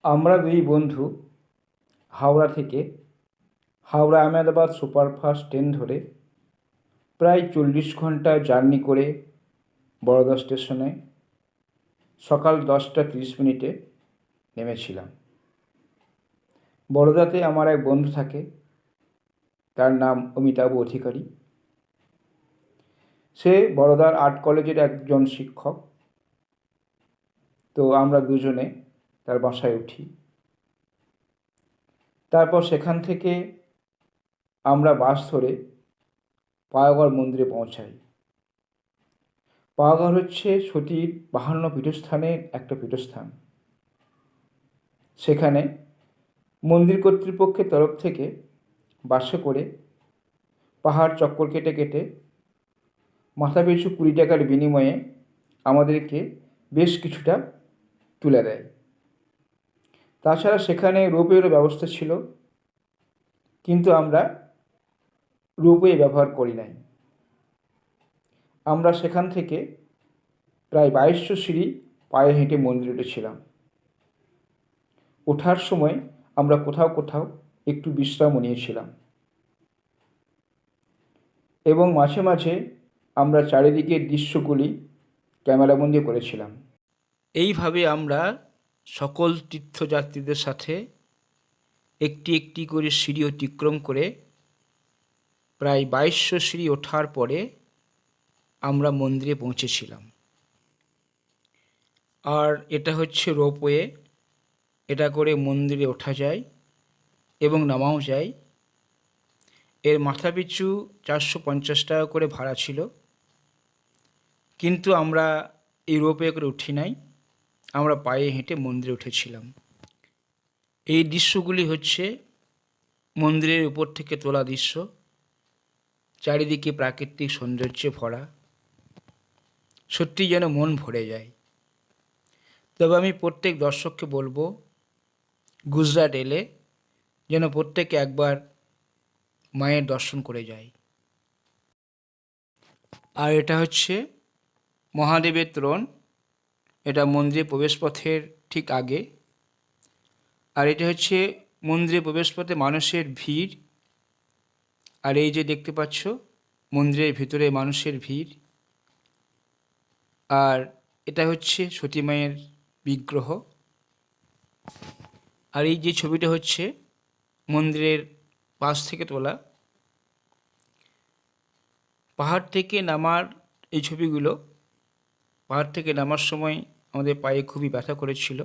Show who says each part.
Speaker 1: আমরা দুই বন্ধু হাওড়া থেকে হাওড়া আহমেদাবাদ সুপারফাস্ট ট্রেন ধরে প্রায় 40 ঘন্টা জার্নি করে বরোদা স্টেশনে সকাল 10টা 30 মিনিটে নেমেছিলাম। বরোদাতে আমার এক বন্ধু থাকে, তার নাম অমিতাভ অধিকারী। সে বরোদার আর্ট কলেজের একজন শিক্ষক। তো আমরা দুজনে তার বাসায় উঠি। তারপর সেখান থেকে আমরা বাস ধরে পাওয়াগড় মন্দিরে পৌঁছাই। পাওয়াগড় হচ্ছে সতীর 52 পীঠস্থানের একটা পীঠস্থান। সেখানে মন্দির কর্তৃপক্ষের তরফ থেকে বাসে করে পাহাড় চক্কর কেটে কেটে মাথাপিছু 20 টাকার বিনিময়ে আমাদেরকে বেশ কিছুটা তুলে দেয়। তাছাড়া সেখানে রোপওয়েরও ব্যবস্থা ছিল, কিন্তু আমরা রোপওয়ে ব্যবহার করি নাই। আমরা সেখান থেকে প্রায় 2200 সিঁড়ি পায়ে হেঁটে মন্দিরে উঠেছিলাম। ওঠার সময় আমরা কোথাও কোথাও একটু বিশ্রামও নিয়েছিলাম এবং মাঝে মাঝে আমরা চারিদিকের দৃশ্যগুলি ক্যামেরাবন্দি করেছিলাম। এইভাবে আমরা সকল তীর্থযাত্রীদের সাথে একটি একটি করে সিঁড়ি অতিক্রম করে প্রায় 2200 সিঁড়ি ওঠার পরে আমরা মন্দিরে পৌঁছেছিলাম। আর এটা হচ্ছে রোপওয়ে। এটা করে মন্দিরে ওঠা যায় এবং নামাও যায়। এর মাথাপিছু 450 টাকা করে ভাড়া ছিল, কিন্তু আমরা এই রোপওয়ে করে উঠি নাই, আমরা পায়ে হেঁটে মন্দিরে উঠেছিলাম। এই দৃশ্যগুলি হচ্ছে মন্দিরের উপর থেকে তোলা দৃশ্য। চারিদিকে প্রাকৃতিক সৌন্দর্যে ভরা, সত্যি যেন মন ভরে যায়। তবে আমি প্রত্যেক দর্শককে বলবো, গুজরাট এলে যেন প্রত্যেকে একবার মায়ের দর্শন করে যায়। আর এটা হচ্ছে মহাদেবের ত্রণ। এটা মন্দিরের প্রবেশপথের ঠিক আগে। আর এটা হচ্ছে মন্দিরের প্রবেশপথে মানুষের ভিড়। আর এই যে দেখতে পাচ্ছ মন্দিরের ভিতরে মানুষের ভিড়। আর এটা হচ্ছে সতী মায়ের বিগ্রহ। আর এই যে ছবিটা হচ্ছে মন্দিরের পাশ থেকে তোলা। পাহাড় থেকে নামার এই ছবিগুলো, পাহাড় থেকে নামার সময় আমাদের পায়ে খুবই ব্যথা করেছিল।